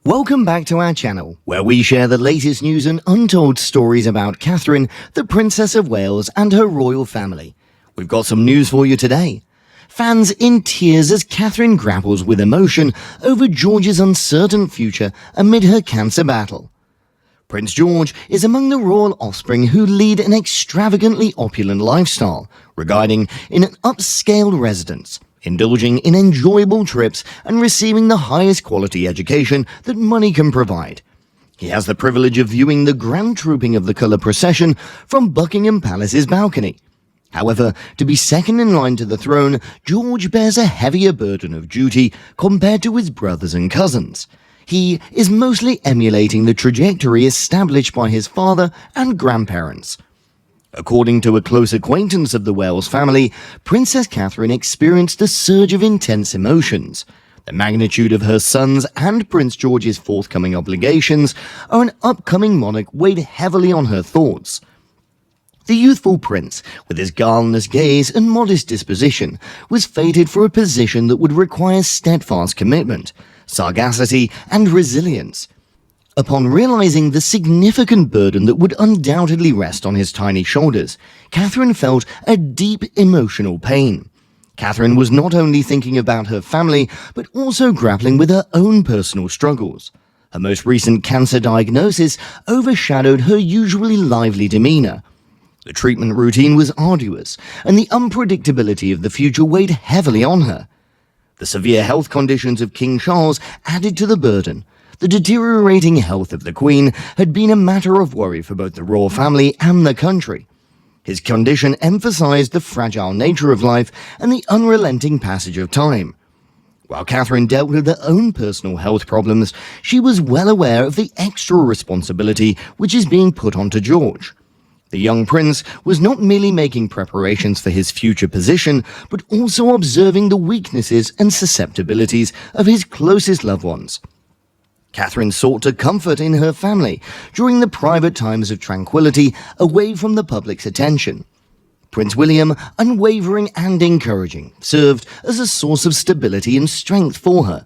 Welcome back to our channel, where we share the latest news and untold stories about Catherine, the Princess of Wales, and her royal family. We've got some news for you today. Fans in tears as Catherine grapples with emotion over George's uncertain future amid her cancer battle. Prince George is among the royal offspring who lead an extravagantly opulent lifestyle, residing in an upscale residence, indulging in enjoyable trips and receiving the highest quality education that money can provide. He has the privilege of viewing the grand trooping of the colour procession from Buckingham Palace's balcony. However, to be second in line to the throne, George bears a heavier burden of duty compared to his brothers and cousins. He is mostly emulating the trajectory established by his father and grandparents. According to a close acquaintance of the Wales family, Princess Catherine experienced a surge of intense emotions. The magnitude of her son's and Prince George's forthcoming obligations are an upcoming monarch weighed heavily on her thoughts. The youthful prince, with his guileless gaze and modest disposition, was fated for a position that would require steadfast commitment, sagacity, and resilience. Upon realizing the significant burden that would undoubtedly rest on his tiny shoulders, Catherine felt a deep emotional pain. Catherine was not only thinking about her family, but also grappling with her own personal struggles. Her most recent cancer diagnosis overshadowed her usually lively demeanor. The treatment routine was arduous, and the unpredictability of the future weighed heavily on her. The severe health conditions of King Charles added to the burden. The deteriorating health of the Queen had been a matter of worry for both the royal family and the country. His condition emphasized the fragile nature of life and the unrelenting passage of time. While Catherine dealt with her own personal health problems, she was well aware of the extra responsibility which is being put onto George. The young prince was not merely making preparations for his future position, but also observing the weaknesses and susceptibilities of his closest loved ones. Catherine sought to comfort in her family during the private times of tranquility away from the public's attention. Prince William, unwavering and encouraging, served as a source of stability and strength for her.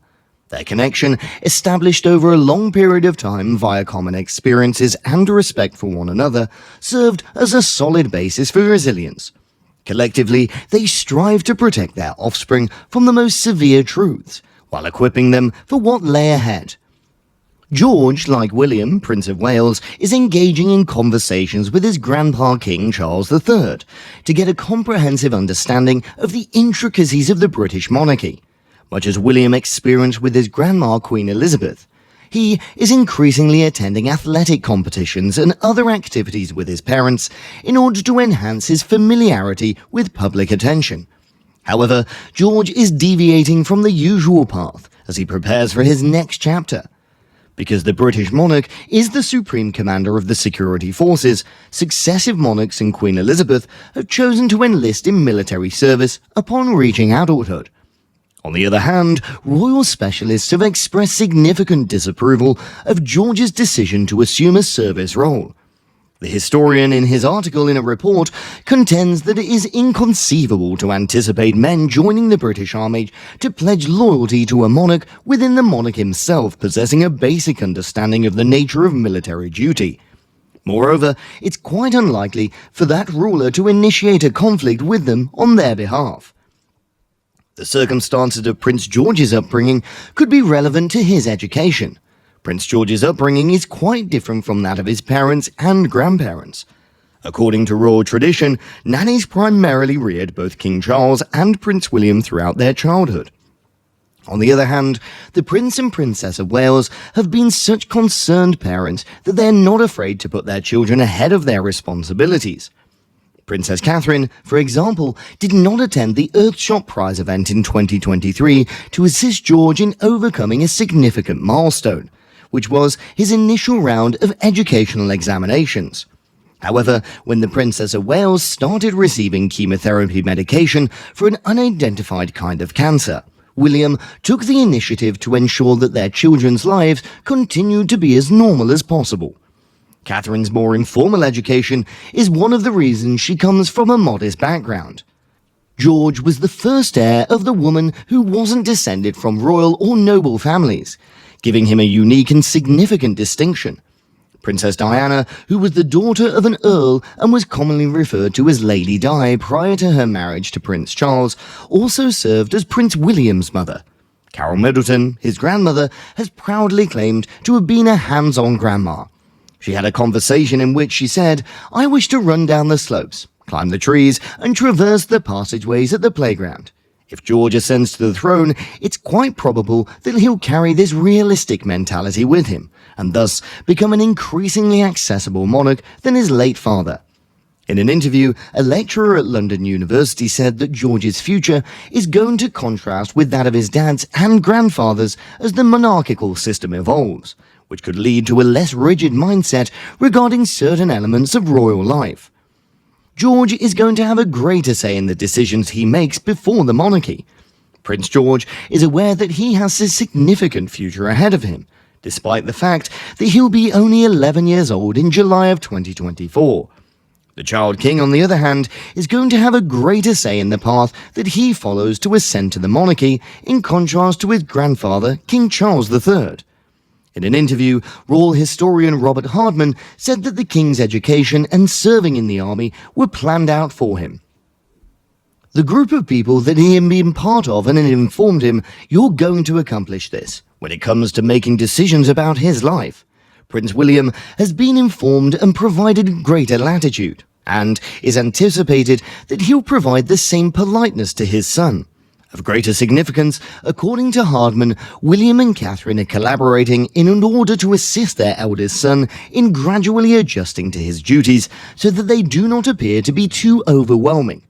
Their connection, established over a long period of time via common experiences and respect for one another, served as a solid basis for resilience. Collectively, they strive to protect their offspring from the most severe truths, while equipping them for what lay ahead. George, like William, Prince of Wales, is engaging in conversations with his grandpa King Charles III to get a comprehensive understanding of the intricacies of the British monarchy. Much as William experienced with his grandma Queen Elizabeth, he is increasingly attending athletic competitions and other activities with his parents in order to enhance his familiarity with public attention. However, George is deviating from the usual path as he prepares for his next chapter. Because the British monarch is the supreme commander of the security forces, successive monarchs and Queen Elizabeth have chosen to enlist in military service upon reaching adulthood. On the other hand, royal specialists have expressed significant disapproval of George's decision to assume a service role. The historian, in his article in a report, contends that it is inconceivable to anticipate men joining the British Army to pledge loyalty to a monarch within the monarch himself possessing a basic understanding of the nature of military duty. Moreover, it's quite unlikely for that ruler to initiate a conflict with them on their behalf. The circumstances of Prince George's upbringing could be relevant to his education. Prince George's upbringing is quite different from that of his parents and grandparents. According to royal tradition, nannies primarily reared both King Charles and Prince William throughout their childhood. On the other hand, the Prince and Princess of Wales have been such concerned parents that they're not afraid to put their children ahead of their responsibilities. Princess Catherine, for example, did not attend the Earthshot Prize event in 2023 to assist George in overcoming a significant milestone, which was his initial round of educational examinations. However, when the Princess of Wales started receiving chemotherapy medication for an unidentified kind of cancer, William took the initiative to ensure that their children's lives continued to be as normal as possible. Catherine's more informal education is one of the reasons she comes from a modest background. George was the first heir of the woman who wasn't descended from royal or noble families, giving him a unique and significant distinction. Princess Diana, who was the daughter of an earl and was commonly referred to as Lady Di prior to her marriage to Prince Charles, also served as Prince William's mother. Carol Middleton, his grandmother, has proudly claimed to have been a hands-on grandma. She had a conversation in which she said, "I wish to run down the slopes, climb the trees, and traverse the passageways at the playground. If George ascends to the throne, it's quite probable that he'll carry this realistic mentality with him, and thus become an increasingly accessible monarch than his late father." In an interview, a lecturer at London University said that George's future is going to contrast with that of his dad's and grandfather's as the monarchical system evolves, which could lead to a less rigid mindset regarding certain elements of royal life. George is going to have a greater say in the decisions he makes before the monarchy. Prince George is aware that he has a significant future ahead of him, despite the fact that he'll be only 11 years old in July of 2024. The child king, on the other hand, is going to have a greater say in the path that he follows to ascend to the monarchy, in contrast to his grandfather, King Charles III. In an interview, royal historian Robert Hardman said that the king's education and serving in the army were planned out for him. The group of people that he had been part of and had informed him, "You're going to accomplish this," when it comes to making decisions about his life. Prince William has been informed and provided greater latitude, and is anticipated that he'll provide the same politeness to his son. Of greater significance, according to Hardman, William and Catherine are collaborating in order to assist their eldest son in gradually adjusting to his duties so that they do not appear to be too overwhelming.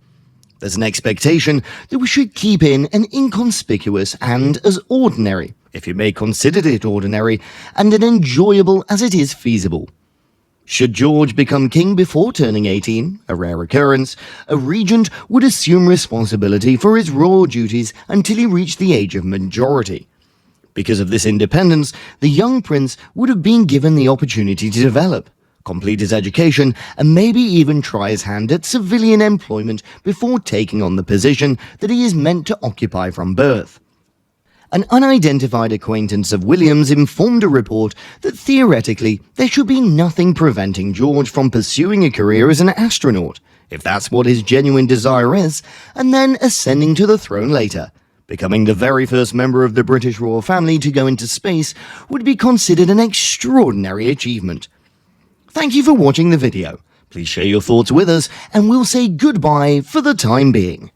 There's an expectation that we should keep in an inconspicuous and as ordinary, if you may consider it ordinary, and an enjoyable as it is feasible. Should George become king before turning 18, a rare occurrence, a regent would assume responsibility for his royal duties until he reached the age of majority. Because of this independence, the young prince would have been given the opportunity to develop, complete his education, and maybe even try his hand at civilian employment before taking on the position that he is meant to occupy from birth. An unidentified acquaintance of William's informed a report that theoretically there should be nothing preventing George from pursuing a career as an astronaut, if that's what his genuine desire is, and then ascending to the throne later. Becoming the very first member of the British royal family to go into space would be considered an extraordinary achievement. Thank you for watching the video. Please share your thoughts with us, and we'll say goodbye for the time being.